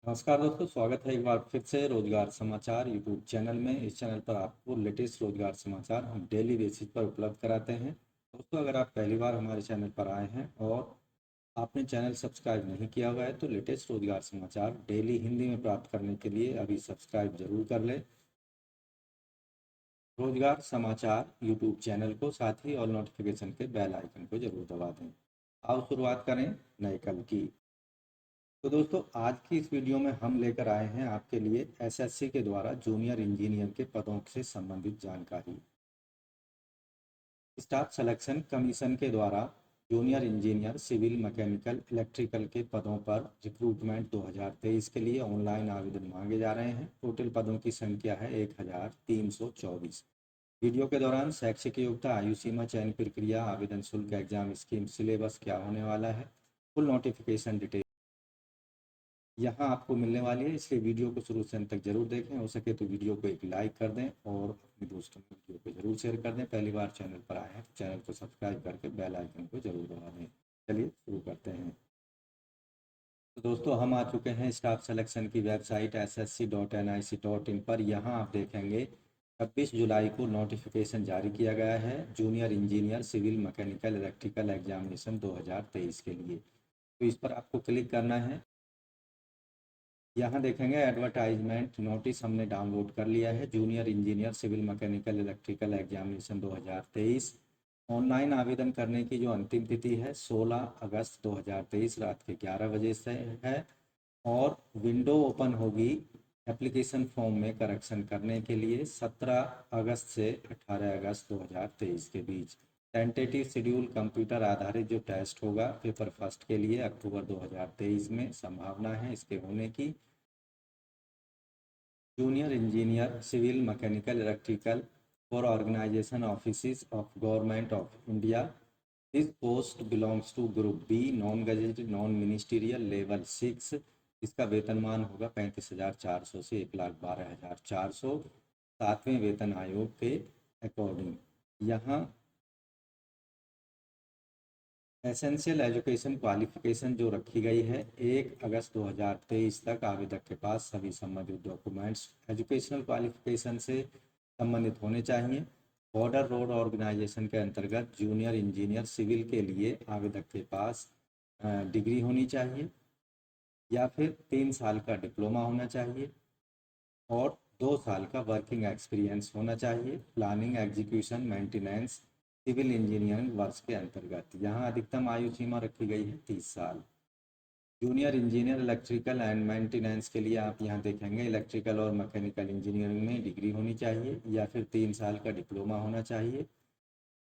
नमस्कार दोस्तों, स्वागत है एक बार फिर से रोजगार समाचार यूट्यूब चैनल में। इस चैनल पर आपको लेटेस्ट रोजगार समाचार हम डेली बेसिस पर उपलब्ध कराते हैं। दोस्तों, अगर आप पहली बार हमारे चैनल पर आए हैं और आपने चैनल सब्सक्राइब नहीं किया हुआ है तो लेटेस्ट रोजगार समाचार डेली हिंदी में प्राप्त करने के लिए अभी सब्सक्राइब जरूर कर लें रोजगार समाचार यूट्यूब चैनल को, साथ ही ऑल नोटिफिकेशन के बेल आइकन को जरूर दबा दें। आओ शुरुआत करें नए कल की। तो दोस्तों, आज की इस वीडियो में हम लेकर आए हैं आपके लिए एसएससी के द्वारा जूनियर इंजीनियर के पदों से संबंधित जानकारी। स्टाफ सिलेक्शन कमीशन के द्वारा junior engineer civil mechanical electrical के पदों पर रिक्रूटमेंट 2023 के लिए ऑनलाइन आवेदन मांगे जा रहे हैं। टोटल पदों की संख्या है 1324। वीडियो के दौरान शैक्षिक योग्यता, आयु सीमा, चयन प्रक्रिया, आवेदन शुल्क, एग्जाम स्कीम, सिलेबस क्या होने वाला है, फुल नोटिफिकेशन डिटेल यहाँ आपको मिलने वाली है, इसलिए वीडियो को शुरू से अंत तक जरूर देखें। हो सके तो वीडियो को एक लाइक कर दें और अपने दोस्तों को वीडियो को जरूर शेयर कर दें। पहली बार चैनल पर आए हैं तो चैनल को सब्सक्राइब करके बेल आइकन को जरूर दबा दें। चलिए शुरू करते हैं। तो दोस्तों, हम आ चुके हैं स्टाफ सिलेक्शन की वेबसाइट ssc.nic.in पर। यहाँ आप देखेंगे 26 जुलाई को नोटिफिकेशन जारी किया गया है junior engineer civil mechanical electrical examination 2023 के लिए। तो इस पर आपको क्लिक करना है। यहाँ देखेंगे एडवर्टाइजमेंट नोटिस हमने डाउनलोड कर लिया है। Junior engineer civil mechanical electrical examination 2023 online आवेदन करने की जो अंतिम तिथि है 16 अगस्त 2023 रात के 11 बजे से है। और विंडो ओपन होगी एप्लीकेशन फॉर्म में करेक्शन करने के लिए 17 अगस्त से 18 अगस्त 2023 के बीच। टेंटेटिव शेड्यूल कंप्यूटर आधारित जो टेस्ट होगा पेपर फर्स्ट के लिए अक्टूबर 2023 में संभावना है इसके होने की। Junior engineer civil mechanical electrical for organization office of government of India. This post belongs to group B non gazetted non ministerial level 6। इसका वेतनमान होगा 35,400 से 1,12,400 सातवें वेतन आयोग के अकॉर्डिंग। यहाँ एसेंशियल एजुकेशन क्वालिफिकेशन जो रखी गई है 1 अगस्त 2023 तक आवेदक के पास सभी संबंधित डॉक्यूमेंट्स एजुकेशनल क्वालिफिकेशन से संबंधित होने चाहिए। बॉर्डर रोड ऑर्गेनाइजेशन के अंतर्गत जूनियर इंजीनियर सिविल के लिए आवेदक के पास डिग्री होनी चाहिए या फिर 3 साल का डिप्लोमा होना चाहिए और 2 साल का वर्किंग एक्सपीरियंस होना चाहिए planning execution maintenance civil engineering वर्ष के अंतर्गत। यहाँ अधिकतम आयु सीमा रखी गई है 30 साल। Junior engineer electrical and maintenance के लिए आप यहाँ देखेंगे इलेक्ट्रिकल और मैकेनिकल इंजीनियरिंग में डिग्री होनी चाहिए या फिर 3 साल का डिप्लोमा होना चाहिए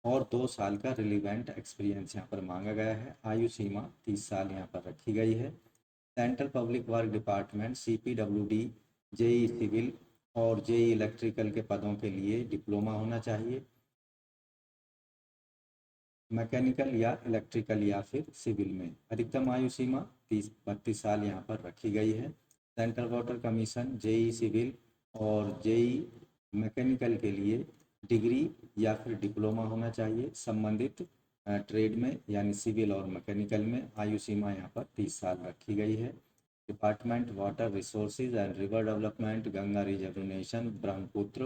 और 2 साल का रिलीवेंट एक्सपीरियंस यहाँ पर मांगा गया है। आयु सीमा 30 साल यहाँ पर रखी गई है। Central public work department CPWD JE civil और जेई इलेक्ट्रिकल के पदों के लिए डिप्लोमा होना चाहिए मैकेनिकल या इलेक्ट्रिकल या फिर सिविल में। अधिकतम आयु सीमा 32 साल यहाँ पर रखी गई है। Central water commission JE civil और जेई मैकेनिकल के लिए डिग्री या फिर डिप्लोमा होना चाहिए संबंधित ट्रेड में यानी सिविल और मैकेनिकल में। आयु सीमा यहाँ पर 30 साल रखी गई है। Department water resources and river development Ganga rejuvenation Brahmaputra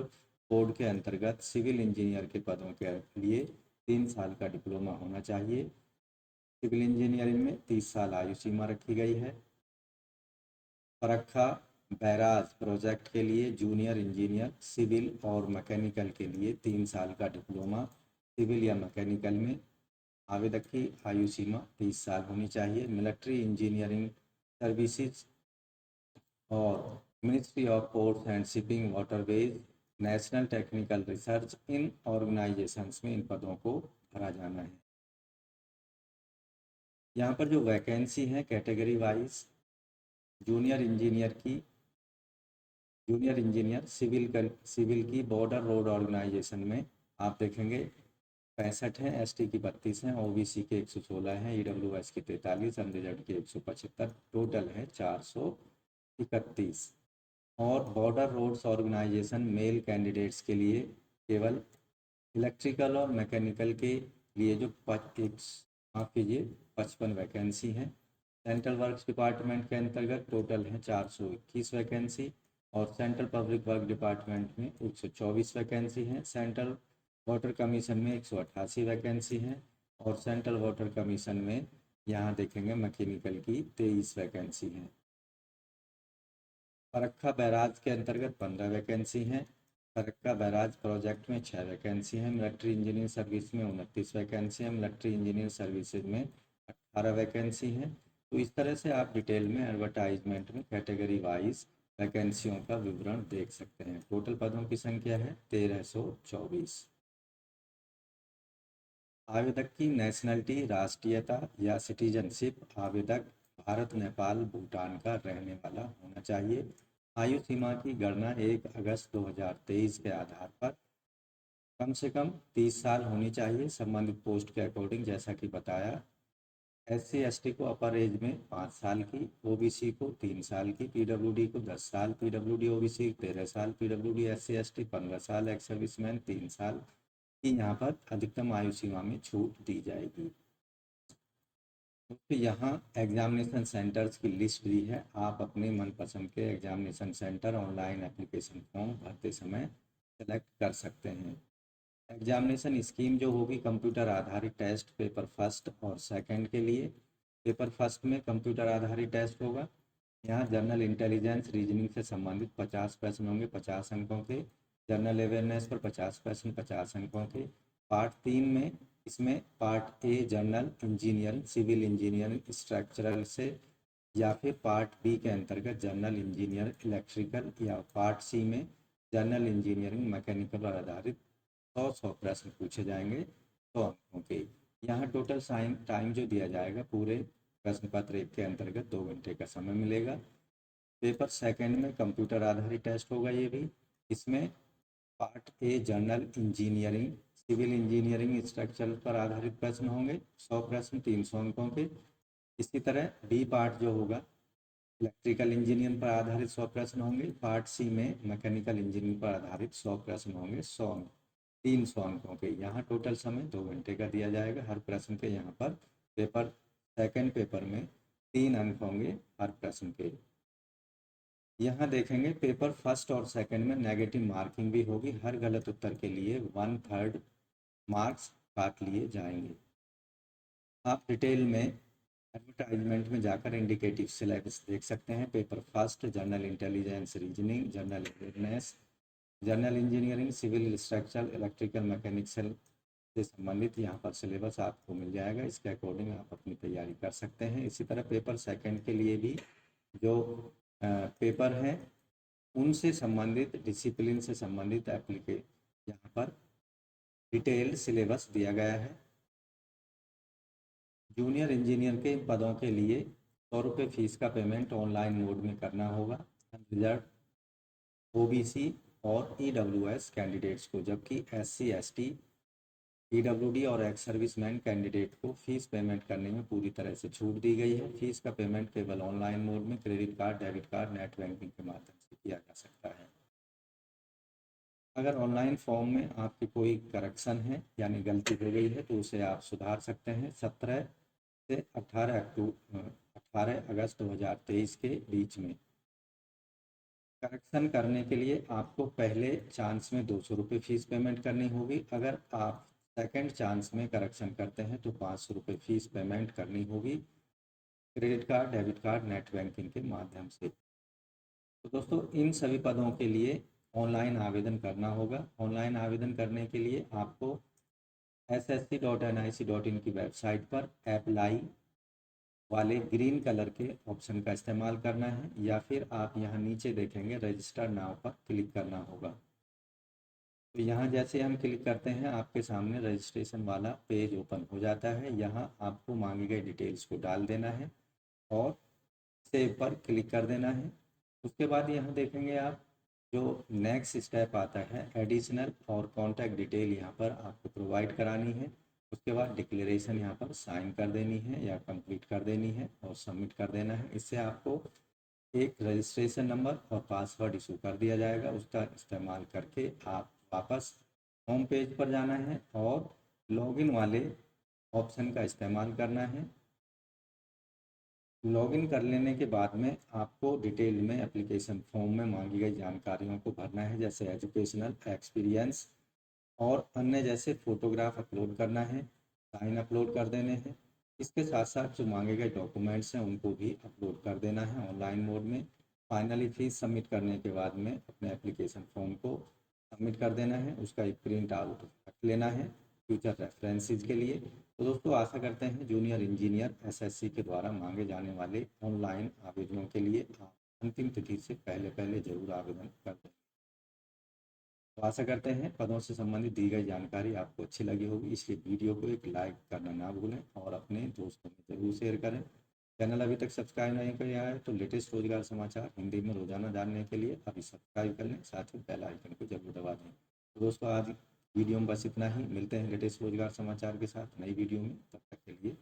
board के अंतर्गत सिविल इंजीनियर के पदों के लिए 3 साल का डिप्लोमा होना चाहिए। सिविल इंजीनियरिंग में 30 साल आयु सीमा रखी गई है। फरक्का बैराज प्रोजेक्ट के लिए जूनियर इंजीनियर सिविल और मैकेनिकल के लिए 3 साल का डिप्लोमा सिविल या मैकेनिकल में। आवेदक की आयु सीमा 30 साल होनी चाहिए। मिलिट्री इंजीनियरिंग सर्विसेज और ministry of ports and shipping waterways national technical research in organisations में इन पदों को भरा जाना है। यहाँ पर जो वैकेंसी है कैटेगरी वाइज जूनियर इंजीनियर की जूनियर इंजीनियर सिविल की बॉर्डर रोड ऑर्गेनाइजेशन में आप देखेंगे 65 हैं, एसटी की 32 हैं, ओबीसी के 116 हैं, ईडब्ल्यूएस के 43, अनरिजर्व्ड के 175, टोटल है 431। और border roads organization male candidates के लिए केवल इलेक्ट्रिकल और मैकेनिकल के लिए जो माफ़ कीजिए 55 वैकेंसी हैं सेंट्रल वर्क्स डिपार्टमेंट के अंतर्गत टोटल है 421 वैकेंसी और सेंट्रल पब्लिक वर्क डिपार्टमेंट में 124 वैकेंसी हैं। सेंट्रल वाटर कमीशन में 188 वैकेंसी हैं और सेंट्रल वाटर कमीशन में यहाँ देखेंगे मैकेनिकल की 23 वैकेंसी हैं। फरक्का बैराज के अंतर्गत 15 वैकेंसी हैं। फरक्का बैराज प्रोजेक्ट में 6 वैकेंसी हैं। मिलिट्री इंजीनियरिंग सर्विस में 29 वैकेंसी हैं। मिलिट्री इंजीनियरिंग सर्विसेज में 18 वैकेंसी हैं। तो इस तरह से आप डिटेल में एडवर्टाइजमेंट में कैटेगरी वाइज वैकेंसियों का विवरण देख सकते हैं। टोटल पदों की संख्या है 1324। आवेदक की नेशनलिटी राष्ट्रीयता या सिटीजनशिप आवेदक भारत, नेपाल, भूटान का रहने वाला होना चाहिए। आयु सीमा की गणना 1 अगस्त 2023 के आधार पर कम से कम 30 साल होनी चाहिए संबंधित पोस्ट के अकॉर्डिंग, जैसा कि बताया। SC ST को अपर एज में 5 साल की, OBC को 3 साल की, PWD को 10 साल, PWD OBC 13 साल, PWD SC ST 15 साल, एक्स सर्विसमैन 3 साल की यहाँ पर अधिकतम आयु सीमा में छूट दी जाएगी। तो यहाँ एग्जामिनेशन सेंटर्स की लिस्ट दी है। आप अपने मनपसंद के examination centre online application form भरते समय सेलेक्ट कर सकते हैं। एग्जामिनेशन स्कीम जो होगी, कंप्यूटर आधारित टेस्ट पेपर फर्स्ट और सेकंड के लिए। पेपर फर्स्ट में कंप्यूटर आधारित टेस्ट होगा। यहाँ जनरल इंटेलिजेंस रीजनिंग से संबंधित 50 प्रश्न होंगे 50 अंकों के। जनरल अवेयरनेस पर 50 प्रश्न 50 अंकों के। पार्ट 3 में इसमें part A general engineering, civil engineering, structural से, या फिर पार्ट बी के अंतर्गत जनरल इंजीनियर इलेक्ट्रिकल, या पार्ट सी में जनरल इंजीनियरिंग मैकेनिकल पर आधारित 100 प्रश्न पूछे जाएंगे 100 अंकों के। यहाँ टोटल टाइम जो दिया जाएगा पूरे प्रश्न पत्र एक के अंतर्गत 2 घंटे का समय मिलेगा। पेपर सेकंड में कंप्यूटर आधारित टेस्ट होगा ये भी। इसमें part A general engineering, civil engineering, structural पर आधारित प्रश्न होंगे 100 प्रश्न 300 अंकों के। इसी तरह बी पार्ट जो होगा इलेक्ट्रिकल इंजीनियरिंग पर आधारित 100 प्रश्न होंगे। पार्ट सी में मैकेनिकल इंजीनियरिंग पर आधारित 100 प्रश्न होंगे 300 अंकों के। यहाँ टोटल समय 2 घंटे का दिया जाएगा हर प्रश्न के। यहाँ पर पेपर सेकंड पेपर में 3 अंक होंगे हर प्रश्न के। यहाँ देखेंगे पेपर फर्स्ट और सेकंड में नेगेटिव मार्किंग भी होगी। हर गलत उत्तर के लिए 1/3 मार्क्स काट लिए जाएंगे। आप डिटेल में एडवर्टाइजमेंट में जाकर इंडिकेटिव सिलेबस देख सकते हैं। Paper first general intelligence reasoning, general awareness, general engineering, civil structural, electrical mechanical से संबंधित यहाँ पर सिलेबस आपको मिल जाएगा। इसके अकॉर्डिंग आप अपनी तैयारी कर सकते हैं। इसी तरह पेपर सेकंड के लिए भी जो पेपर हैं उनसे संबंधित, डिसिप्लिन से संबंधित यहाँ पर डिटेल्ड सिलेबस दिया गया है। जूनियर इंजीनियर के पदों के लिए 100 रुपये फीस का पेमेंट ऑनलाइन मोड में करना होगा रिजर्व OBC और EWS कैंडिडेट्स को, जबकि SC ST, PWD और एक्स सर्विसमैन कैंडिडेट को फीस पेमेंट करने में पूरी तरह से छूट दी गई है। फीस का पेमेंट केवल ऑनलाइन मोड में credit card, debit card, net banking के माध्यम से किया जा सकता है। अगर ऑनलाइन फॉर्म में आपकी कोई करेक्शन है यानी गलती हो गई है तो उसे आप सुधार सकते हैं 17 से 18 अगस्त 2023 के बीच में। करेक्शन करने के लिए आपको पहले चांस में 200 रुपये फीस पेमेंट करनी होगी। अगर आप सेकंड चांस में करेक्शन करते हैं तो 500 रुपये फीस पेमेंट करनी होगी credit card, debit card, net banking के माध्यम से। तो दोस्तों इन सभी पदों के लिए ऑनलाइन आवेदन करना होगा। ऑनलाइन आवेदन करने के लिए आपको ssc.nic.in की वेबसाइट पर अप्लाई वाले ग्रीन कलर के ऑप्शन का इस्तेमाल करना है, या फिर आप यहाँ नीचे देखेंगे रजिस्टर नाउ पर क्लिक करना होगा। तो यहाँ जैसे हम क्लिक करते हैं आपके सामने रजिस्ट्रेशन वाला पेज ओपन हो जाता है। यहाँ आपको मांगी गई डिटेल्स को डाल देना है और सेव पर क्लिक कर देना है। उसके बाद यहाँ देखेंगे आप जो नेक्स्ट स्टेप आता है एडिशनल और कॉन्टैक्ट डिटेल यहाँ पर आपको प्रोवाइड करानी है। उसके बाद डिक्लेरेशन यहाँ पर साइन कर देनी है या कंप्लीट कर देनी है और सबमिट कर देना है। इससे आपको एक रजिस्ट्रेशन नंबर और पासवर्ड इशू कर दिया जाएगा। उसका इस्तेमाल करके आप वापस होम पेज पर जाना है और लॉगिन वाले ऑप्शन का इस्तेमाल करना है। लॉगिन कर लेने के बाद में आपको डिटेल में एप्लीकेशन फॉर्म में मांगी गई जानकारियों को भरना है, जैसे एजुकेशनल एक्सपीरियंस और अन्य जैसे फ़ोटोग्राफ अपलोड करना है, साइन अपलोड कर देने हैं। इसके साथ साथ जो मांगे गए डॉक्यूमेंट्स हैं उनको भी अपलोड कर देना है ऑनलाइन मोड में। फाइनली फीस सबमिट करने के बाद में अपने एप्लीकेशन फॉर्म को सबमिट कर देना है, उसका एक प्रिंट आउट रख लेना है फ्यूचर रेफरेंसेस के लिए। तो दोस्तों आशा करते हैं जूनियर इंजीनियर एसएससी के द्वारा मांगे जाने वाले ऑनलाइन आवेदनों के लिए आप अंतिम तिथि से पहले पहले जरूर आवेदन कर दें। तो आशा करते हैं पदों से संबंधित दी गई जानकारी आपको अच्छी लगी होगी, इसलिए वीडियो को एक लाइक करना ना भूलें और अपने दोस्तों में जरूर शेयर करें। चैनल अभी तक सब्सक्राइब नहीं किया है तो लेटेस्ट रोजगार समाचार हिंदी में रोजाना जानने के लिए अभी सब्सक्राइब कर लें, साथ ही बेल आइकन को जरूर दबा दें। तो दोस्तों आज वीडियो में बस इतना ही, मिलते हैं लेटेस्ट रोजगार समाचार के साथ नई वीडियो में, तब तक के लिए